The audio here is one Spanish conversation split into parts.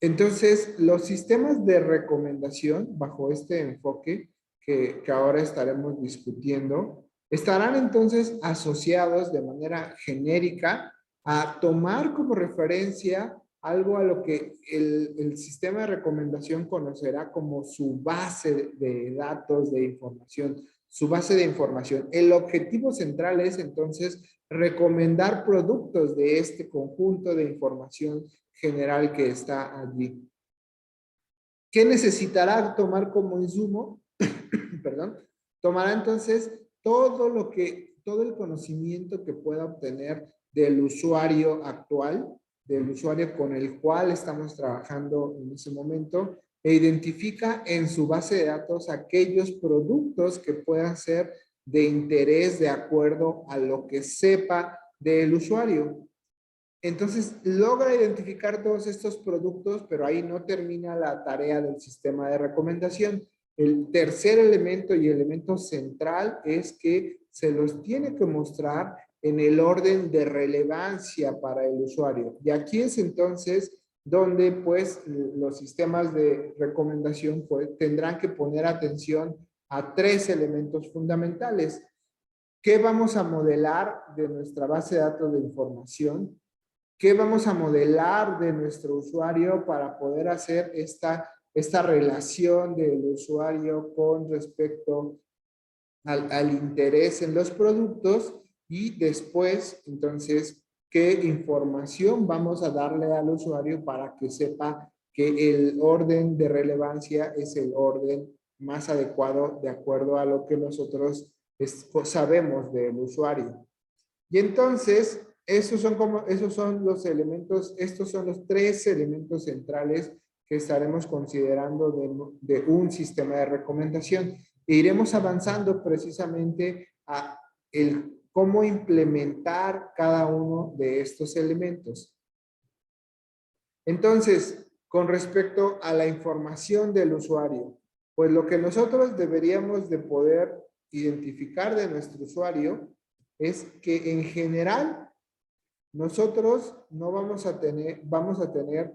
Entonces, los sistemas de recomendación, bajo este enfoque que ahora estaremos discutiendo, estarán entonces asociados de manera genérica a tomar como referencia algo a lo que el sistema de recomendación conocerá como su base de datos de información, su base de información. El objetivo central es entonces recomendar productos de este conjunto de información general que está allí. ¿Qué necesitará tomar como insumo? Perdón. Tomará entonces todo el conocimiento que pueda obtener del usuario actual, del usuario con el cual estamos trabajando en ese momento, e identifica en su base de datos aquellos productos que puedan ser de interés de acuerdo a lo que sepa del usuario. Entonces, logra identificar todos estos productos, pero ahí no termina la tarea del sistema de recomendación. El tercer elemento y elemento central es que se los tiene que mostrar en el orden de relevancia para el usuario. Y aquí es entonces donde pues los sistemas de recomendación pues, tendrán que poner atención a tres elementos fundamentales. ¿Qué vamos a modelar de nuestra base de datos de información? ¿Qué vamos a modelar de nuestro usuario para poder hacer esta relación del usuario con respecto al interés en los productos? Y después, entonces, ¿qué información vamos a darle al usuario para que sepa que el orden de relevancia es el orden más adecuado de acuerdo a lo que nosotros sabemos del usuario? Y entonces, esos son los elementos, estos son los tres elementos centrales que estaremos considerando de un sistema de recomendación. E iremos avanzando precisamente a el cómo implementar cada uno de estos elementos. Entonces, con respecto a la información del usuario, pues lo que nosotros deberíamos de poder identificar de nuestro usuario es que en general nosotros no vamos a tener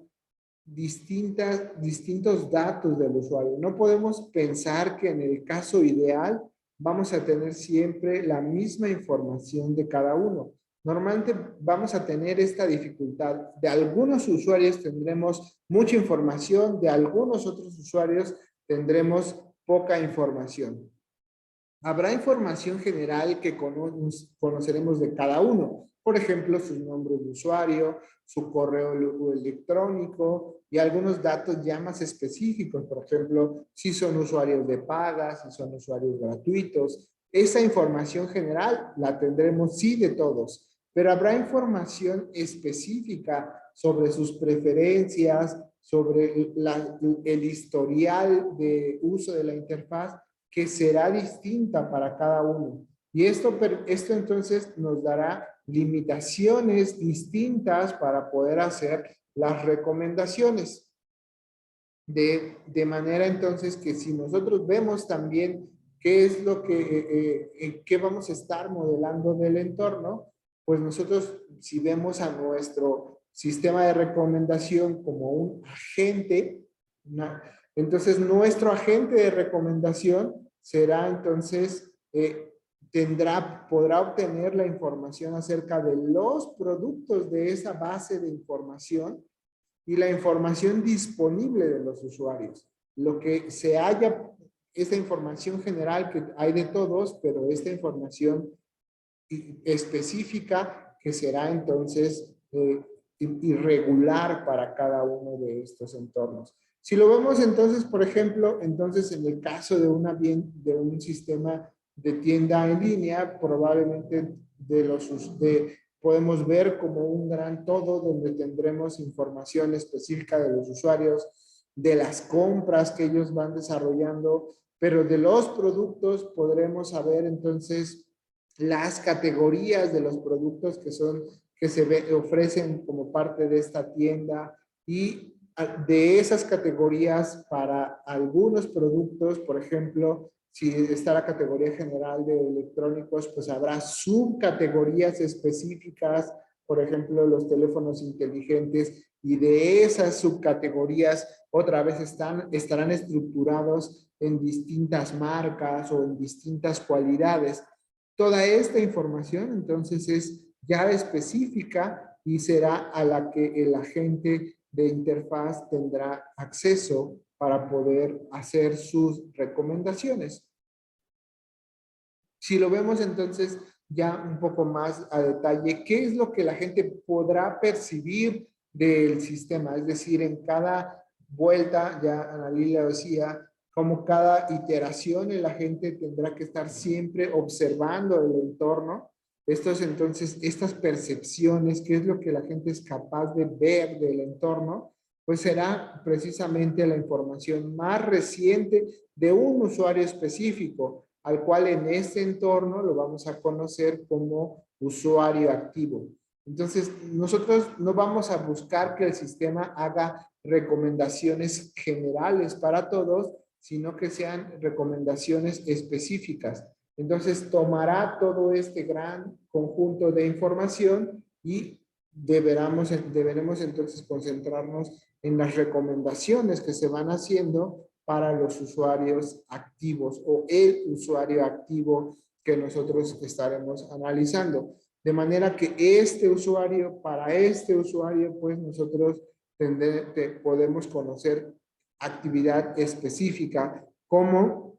distintos datos del usuario. No podemos pensar que en el caso ideal vamos a tener siempre la misma información de cada uno. Normalmente vamos a tener esta dificultad. De algunos usuarios tendremos mucha información, de algunos otros usuarios tendremos poca información. Habrá información general que conoceremos de cada uno. Por ejemplo, su nombre de usuario, su correo electrónico y algunos datos ya más específicos. Por ejemplo, si son usuarios de paga, si son usuarios gratuitos. Esa información general la tendremos sí de todos, pero habrá información específica sobre sus preferencias, sobre el historial de uso de la interfaz, que será distinta para cada uno. Y esto entonces nos dará limitaciones distintas para poder hacer las recomendaciones. De manera entonces que si nosotros vemos también qué es lo qué vamos a estar modelando del entorno, pues nosotros si vemos a nuestro sistema de recomendación como un agente, entonces nuestro agente de recomendación será entonces, podrá obtener la información acerca de los productos de esa base de información y la información disponible de los usuarios. Lo que se haya, esta información general que hay de todos, pero esta información específica que será entonces irregular para cada uno de estos entornos. Si lo vemos entonces, por ejemplo, entonces en el caso de un sistema de tienda en línea, probablemente podemos ver como un gran todo donde tendremos información específica de los usuarios, de las compras que ellos van desarrollando, pero de los productos podremos saber entonces las categorías de los productos que se ofrecen como parte de esta tienda, y de esas categorías para algunos productos, por ejemplo, si está la categoría general de electrónicos, pues habrá subcategorías específicas, por ejemplo, los teléfonos inteligentes y de esas subcategorías otra vez estarán estructurados en distintas marcas o en distintas cualidades. Toda esta información entonces es ya específica y será a la que el agente de interfaz tendrá acceso para poder hacer sus recomendaciones. Si lo vemos entonces ya un poco más a detalle, ¿qué es lo que la gente podrá percibir del sistema? Es decir, en cada vuelta, ya Ana Lilia decía, como cada iteración el agente tendrá que estar siempre observando el entorno. Estas percepciones, qué es lo que la gente es capaz de ver del entorno, pues será precisamente la información más reciente de un usuario específico, al cual en este entorno lo vamos a conocer como usuario activo. Entonces, nosotros no vamos a buscar que el sistema haga recomendaciones generales para todos, sino que sean recomendaciones específicas. Entonces, tomará todo este gran conjunto de información y deberemos entonces concentrarnos en las recomendaciones que se van haciendo para los usuarios activos o el usuario activo que nosotros estaremos analizando. De manera que para este usuario, pues nosotros podemos conocer actividad específica como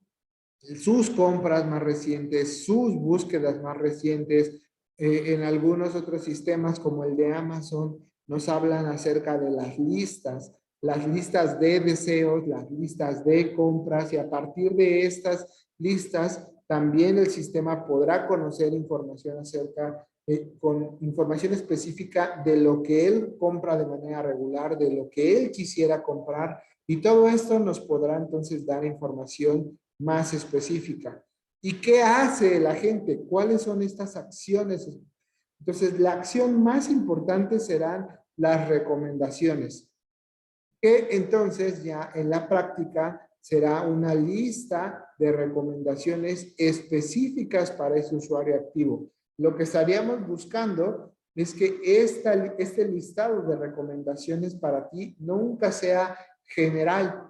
sus compras más recientes, sus búsquedas más recientes. En algunos otros sistemas como el de Amazon nos hablan acerca de las listas de deseos, las listas de compras, y a partir de estas listas también el sistema podrá conocer información con información específica de lo que él compra de manera regular, de lo que él quisiera comprar, y todo esto nos podrá entonces dar información más específica. ¿Y qué hace la gente? ¿Cuáles son estas acciones? Entonces, la acción más importante serán las recomendaciones, que entonces ya en la práctica será una lista de recomendaciones específicas para ese usuario activo. Lo que estaríamos buscando es que este listado de recomendaciones para ti nunca sea general,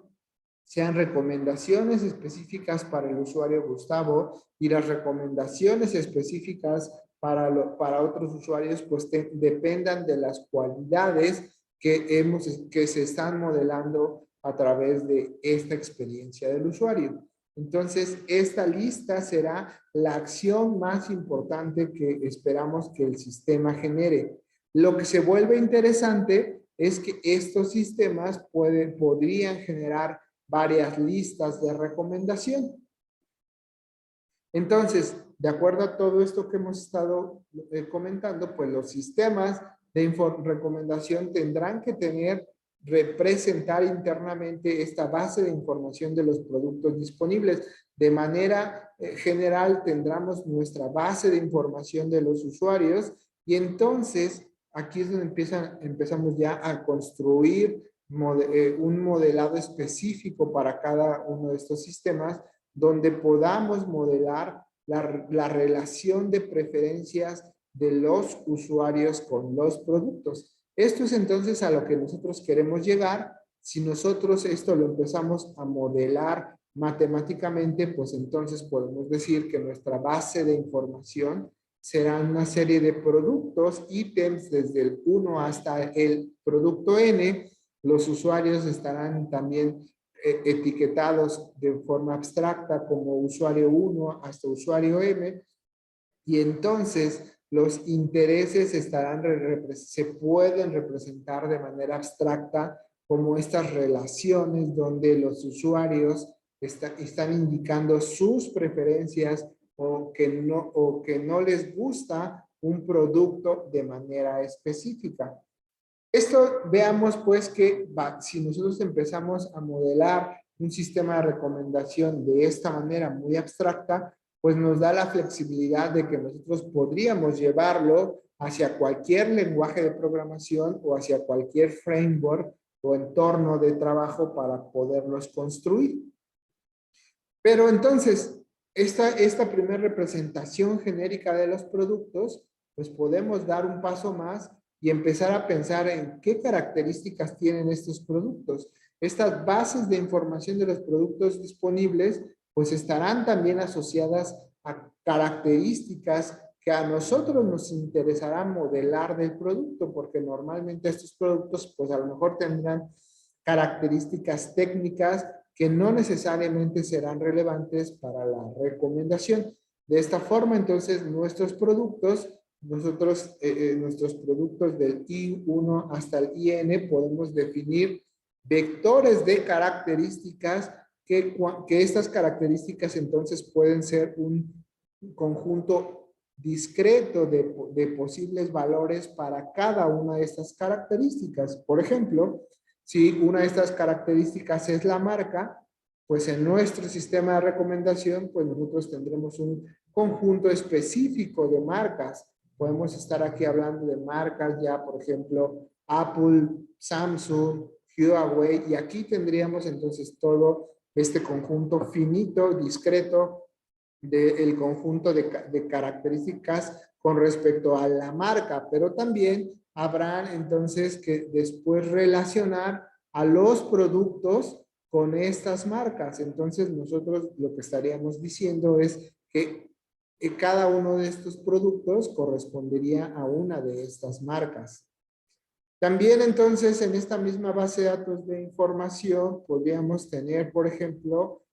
sean recomendaciones específicas para el usuario Gustavo, y las recomendaciones específicas para otros usuarios pues dependan de las cualidades que se están modelando a través de esta experiencia del usuario. Entonces, esta lista será la acción más importante que esperamos que el sistema genere. Lo que se vuelve interesante es que estos sistemas podrían generar varias listas de recomendación. Entonces, de acuerdo a todo esto que hemos estado comentando, pues los sistemas de recomendación tendrán que representar internamente esta base de información de los productos disponibles. De manera general, tendremos nuestra base de información de los usuarios, y entonces aquí es donde empezamos ya a construir un modelado específico para cada uno de estos sistemas, donde podamos modelar la relación de preferencias de los usuarios con los productos. Esto es entonces a lo que nosotros queremos llegar. Si nosotros esto lo empezamos a modelar matemáticamente, pues entonces podemos decir que nuestra base de información será una serie de productos, ítems desde el 1 hasta el producto N. Los usuarios estarán también etiquetados de forma abstracta como usuario 1 hasta usuario M, y entonces los intereses se pueden representar de manera abstracta como estas relaciones donde los usuarios están indicando sus preferencias o que no les gusta un producto de manera específica. Esto veamos pues que si nosotros empezamos a modelar un sistema de recomendación de esta manera muy abstracta, pues nos da la flexibilidad de que nosotros podríamos llevarlo hacia cualquier lenguaje de programación o hacia cualquier framework o entorno de trabajo para poderlos construir. Pero entonces, esta primera representación genérica de los productos, pues podemos dar un paso más y empezar a pensar en qué características tienen estos productos. Estas bases de información de los productos disponibles pues estarán también asociadas a características que a nosotros nos interesará modelar del producto, porque normalmente estos productos pues a lo mejor tendrán características técnicas que no necesariamente serán relevantes para la recomendación. De esta forma, entonces, nuestros productos del I1 hasta el IN podemos definir vectores de características que estas características entonces pueden ser un conjunto discreto de posibles valores para cada una de estas características. Por ejemplo, si una de estas características es la marca, pues en nuestro sistema de recomendación, pues nosotros tendremos un conjunto específico de marcas. Podemos estar aquí hablando de marcas ya, por ejemplo, Apple, Samsung, Huawei, y aquí tendríamos entonces todo este conjunto finito, discreto, del conjunto de características con respecto a la marca, pero también habrán entonces que después relacionar a los productos con estas marcas. Entonces nosotros lo que estaríamos diciendo es que cada uno de estos productos correspondería a una de estas marcas. También entonces en esta misma base de datos de información podríamos tener, por ejemplo,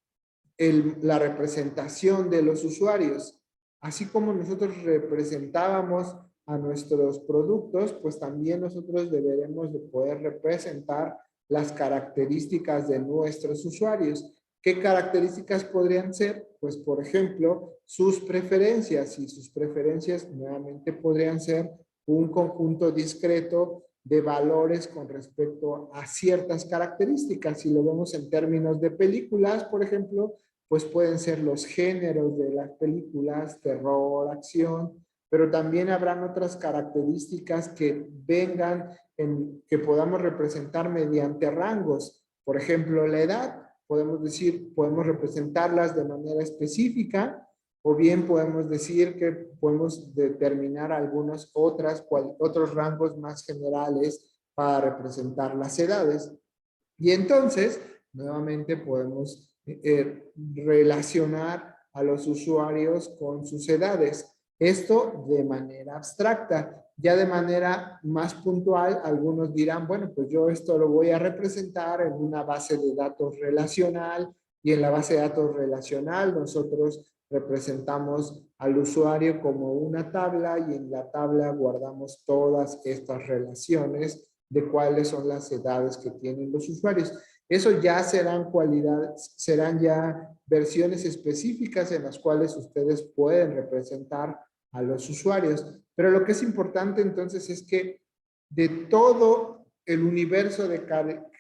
la representación de los usuarios. Así como nosotros representábamos a nuestros productos, pues también nosotros deberemos de poder representar las características de nuestros usuarios. ¿Qué características podrían ser? Pues, por ejemplo, sus preferencias, y sus preferencias nuevamente podrían ser un conjunto discreto de valores con respecto a ciertas características. Si lo vemos en términos de películas, por ejemplo, pues pueden ser los géneros de las películas, terror, acción, pero también habrán otras características que vengan, que podamos representar mediante rangos. Por ejemplo, la edad, podemos representarlas de manera específica, o bien podemos decir que podemos determinar otros rangos más generales para representar las edades. Y entonces, nuevamente podemos relacionar a los usuarios con sus edades. Esto de manera abstracta. Ya de manera más puntual, algunos dirán, bueno, pues yo esto lo voy a representar en una base de datos relacional, y en la base de datos relacional nosotros representamos al usuario como una tabla, y en la tabla guardamos todas estas relaciones de cuáles son las edades que tienen los usuarios. Eso ya serán ya versiones específicas en las cuales ustedes pueden representar a los usuarios. Pero lo que es importante entonces es que de todo el universo de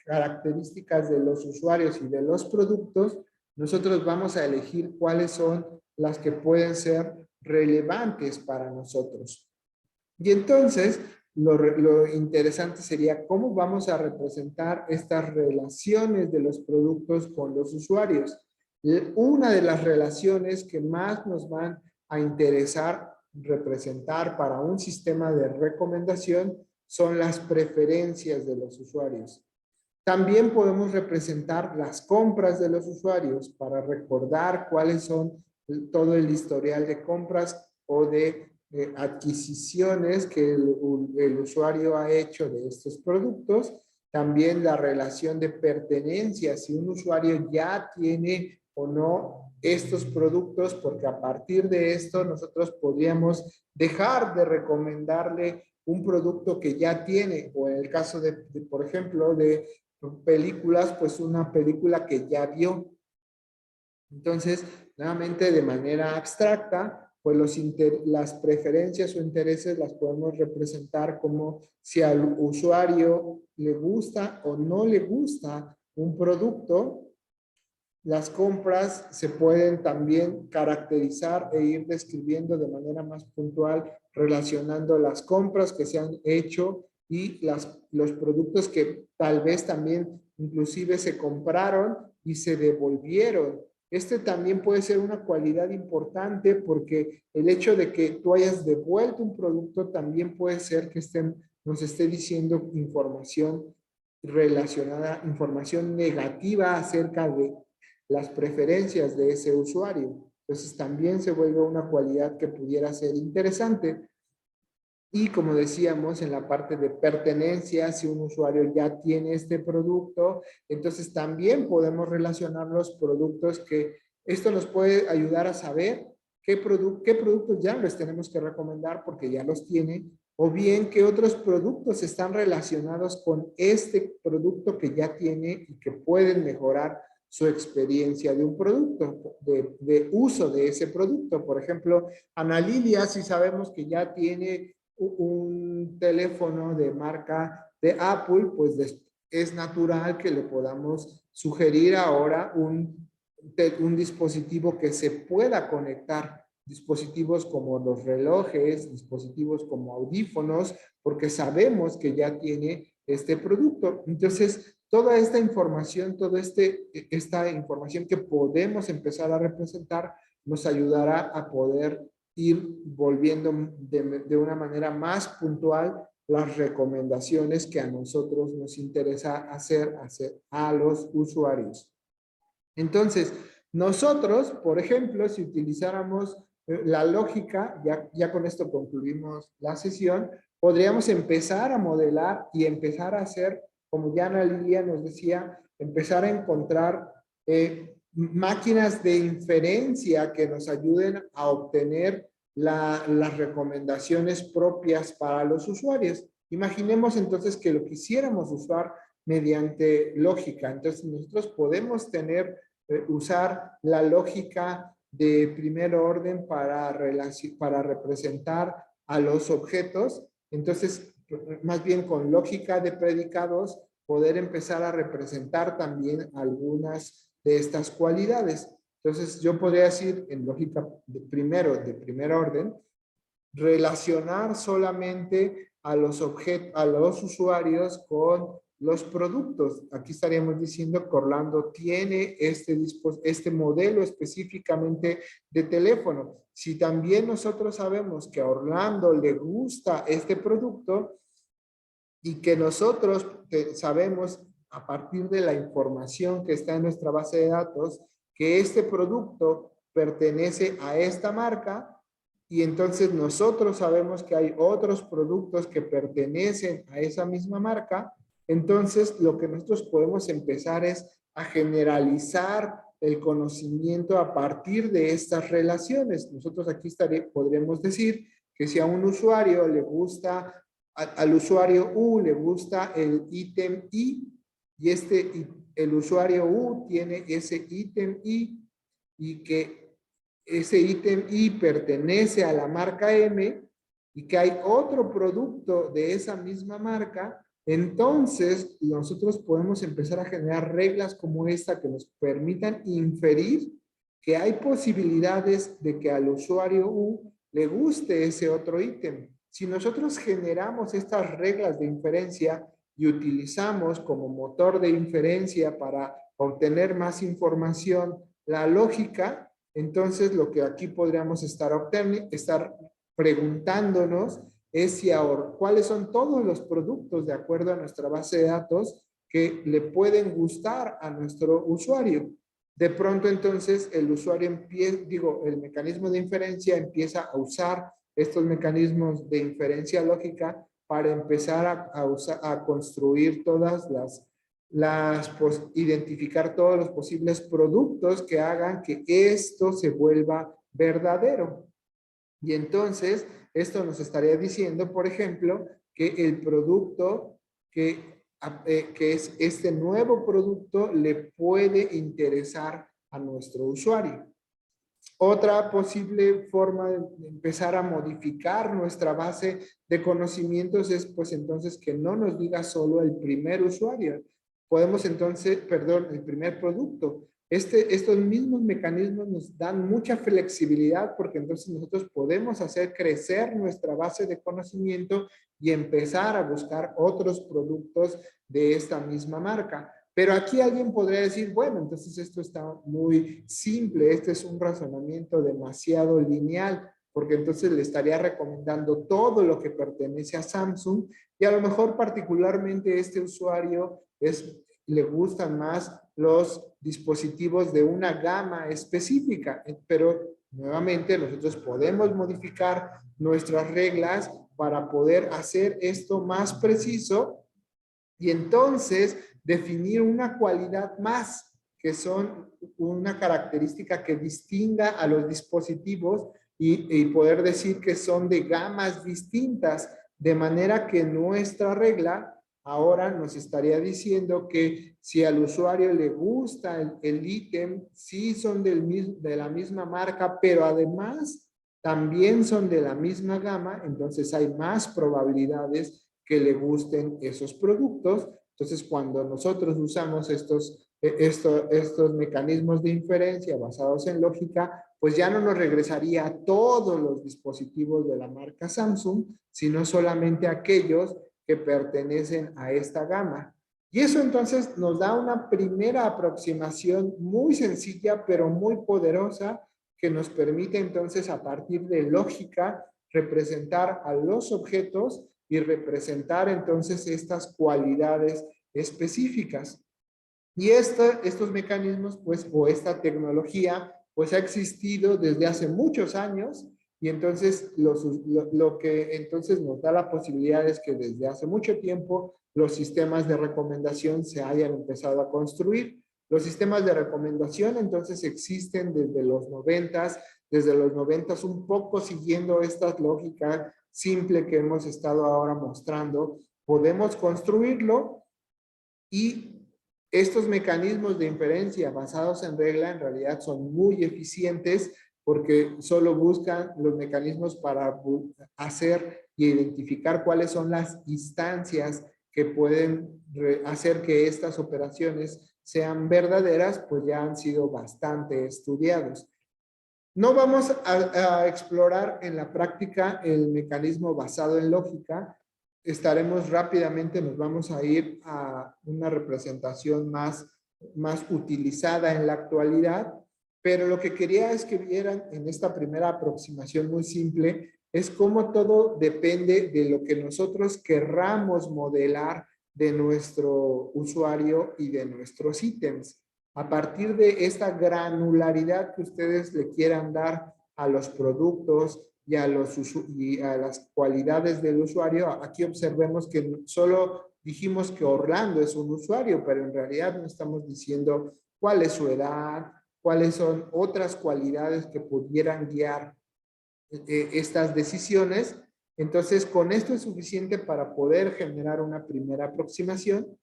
características de los usuarios y de los productos, nosotros vamos a elegir cuáles son las que pueden ser relevantes para nosotros. Y entonces, lo interesante sería cómo vamos a representar estas relaciones de los productos con los usuarios. Una de las relaciones que más nos van a interesar representar para un sistema de recomendación son las preferencias de los usuarios. También podemos representar las compras de los usuarios para recordar cuáles son todo el historial de compras o de adquisiciones que el usuario ha hecho de estos productos. También la relación de pertenencia, si un usuario ya tiene o no estos productos, porque a partir de esto nosotros podríamos dejar de recomendarle un producto que ya tiene, o en el caso por ejemplo, de películas, pues una película que ya vio. Entonces, nuevamente de manera abstracta, pues las preferencias o intereses las podemos representar como si al usuario le gusta o no le gusta un producto. Las compras se pueden también caracterizar e ir describiendo de manera más puntual, relacionando las compras que se han hecho y los productos que tal vez también inclusive se compraron y se devolvieron. Este también puede ser una cualidad importante, porque el hecho de que tú hayas devuelto un producto también puede ser que estén nos esté diciendo información relacionada, información negativa acerca de las preferencias de ese usuario. Entonces también se vuelve una cualidad que pudiera ser interesante. Y como decíamos, en la parte de pertenencia, si un usuario ya tiene este producto, entonces también podemos relacionar los productos que esto nos puede ayudar a saber qué productos ya les tenemos que recomendar porque ya los tiene, o bien qué otros productos están relacionados con este producto que ya tiene y que pueden mejorar su experiencia de un producto, de uso de ese producto. Por ejemplo, Ana Lilia, si sabemos que ya tiene un teléfono de marca de Apple, pues es natural que le podamos sugerir ahora un dispositivo que se pueda conectar, dispositivos como los relojes, dispositivos como audífonos, porque sabemos que ya tiene este producto. Entonces, toda esta información, esta información que podemos empezar a representar, nos ayudará a poder ir volviendo de una manera más puntual las recomendaciones que a nosotros nos interesa hacer a los usuarios. Entonces, nosotros, por ejemplo, si utilizáramos la lógica, ya con esto concluimos la sesión, podríamos empezar a modelar y empezar a hacer, como ya Ana Lilia nos decía, empezar a encontrar máquinas de inferencia que nos ayuden a obtener las recomendaciones propias para los usuarios. Imaginemos entonces que lo quisiéramos usar mediante lógica. Entonces nosotros podemos usar la lógica de primer orden para representar a los objetos. Entonces, más bien con lógica de predicados, poder empezar a representar también algunas de estas cualidades. Entonces, yo podría decir en lógica de primer orden, relacionar solamente a los usuarios con los productos. Aquí estaríamos diciendo que Orlando tiene este modelo específicamente de teléfono. Si también nosotros sabemos que a Orlando le gusta este producto y que nosotros sabemos a partir de la información que está en nuestra base de datos que este producto pertenece a esta marca, y entonces nosotros sabemos que hay otros productos que pertenecen a esa misma marca, entonces lo que nosotros podemos empezar es a generalizar el conocimiento a partir de estas relaciones. Nosotros aquí podremos decir que si a un usuario le gusta, al usuario U le gusta el ítem I, y el usuario U tiene ese ítem I, y que ese ítem I pertenece a la marca M y que hay otro producto de esa misma marca, entonces nosotros podemos empezar a generar reglas como esta que nos permitan inferir que hay posibilidades de que al usuario U le guste ese otro ítem. Si nosotros generamos estas reglas de inferencia y utilizamos como motor de inferencia para obtener más información la lógica, entonces lo que aquí podríamos estar preguntándonos es si ahora, cuáles son todos los productos de acuerdo a nuestra base de datos que le pueden gustar a nuestro usuario. De pronto entonces el usuario el mecanismo de inferencia empieza a usar estos mecanismos de inferencia lógica para empezar a construir todas identificar todos los posibles productos que hagan que esto se vuelva verdadero. Y entonces, esto nos estaría diciendo, por ejemplo, que el producto que es este nuevo producto le puede interesar a nuestro usuario. Otra posible forma de empezar a modificar nuestra base de conocimientos es, pues entonces, que no nos diga solo el primer usuario. Podemos entonces, el primer producto. Estos mismos mecanismos nos dan mucha flexibilidad porque entonces nosotros podemos hacer crecer nuestra base de conocimiento y empezar a buscar otros productos de esta misma marca. Pero aquí alguien podría decir, bueno, entonces esto está muy simple, este es un razonamiento demasiado lineal. porque entonces le estaría recomendando todo lo que pertenece a Samsung y a lo mejor particularmente este usuario le gustan más los dispositivos de una gama específica, pero nuevamente nosotros podemos modificar nuestras reglas para poder hacer esto más preciso y entonces definir una cualidad más, que son una característica que distinga a los dispositivos y poder decir que son de gamas distintas, de manera que nuestra regla ahora nos estaría diciendo que si al usuario le gusta el ítem, sí son de la misma marca, pero además también son de la misma gama, entonces hay más probabilidades que le gusten esos productos. Entonces, cuando nosotros usamos estos mecanismos de inferencia basados en lógica, pues ya no nos regresaría a todos los dispositivos de la marca Samsung, sino solamente a aquellos que pertenecen a esta gama. Y eso entonces nos da una primera aproximación muy sencilla, pero muy poderosa, que nos permite entonces a partir de lógica representar a los objetos y representar entonces estas cualidades específicas. Y estos mecanismos, pues, o esta tecnología, pues ha existido desde hace muchos años y entonces lo que entonces nos da la posibilidad es que desde hace mucho tiempo los sistemas de recomendación se hayan empezado a construir. Los sistemas de recomendación entonces existen desde los noventas un poco siguiendo esta lógica simple que hemos estado ahora mostrando. Podemos construirlo y estos mecanismos de inferencia basados en regla en realidad son muy eficientes porque solo buscan los mecanismos para hacer y identificar cuáles son las instancias que pueden hacer que estas operaciones sean verdaderas, pues ya han sido bastante estudiados. No vamos a explorar en la práctica el mecanismo basado en lógica. Estaremos rápidamente, nos vamos a ir a una representación más utilizada en la actualidad, pero lo que quería es que vieran en esta primera aproximación muy simple, es cómo todo depende de lo que nosotros querramos modelar de nuestro usuario y de nuestros ítems. A partir de esta granularidad que ustedes le quieran dar a los productos y a las cualidades del usuario, aquí observemos que solo dijimos que Orlando es un usuario, pero en realidad no estamos diciendo cuál es su edad, cuáles son otras cualidades que pudieran guiar estas decisiones. Entonces, con esto es suficiente para poder generar una primera aproximación.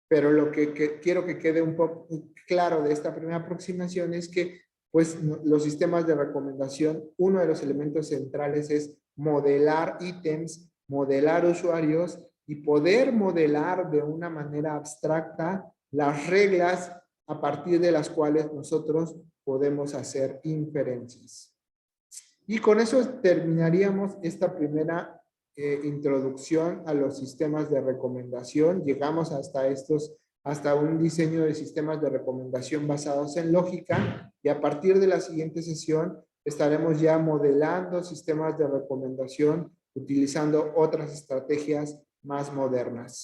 Pero lo que quiero que quede un poco claro de esta primera aproximación es que pues, los sistemas de recomendación, uno de los elementos centrales es modelar ítems, modelar usuarios y poder modelar de una manera abstracta las reglas a partir de las cuales nosotros podemos hacer inferencias. Y con eso terminaríamos esta primera introducción a los sistemas de recomendación. Llegamos hasta un diseño de sistemas de recomendación basados en lógica y a partir de la siguiente sesión estaremos ya modelando sistemas de recomendación utilizando otras estrategias más modernas.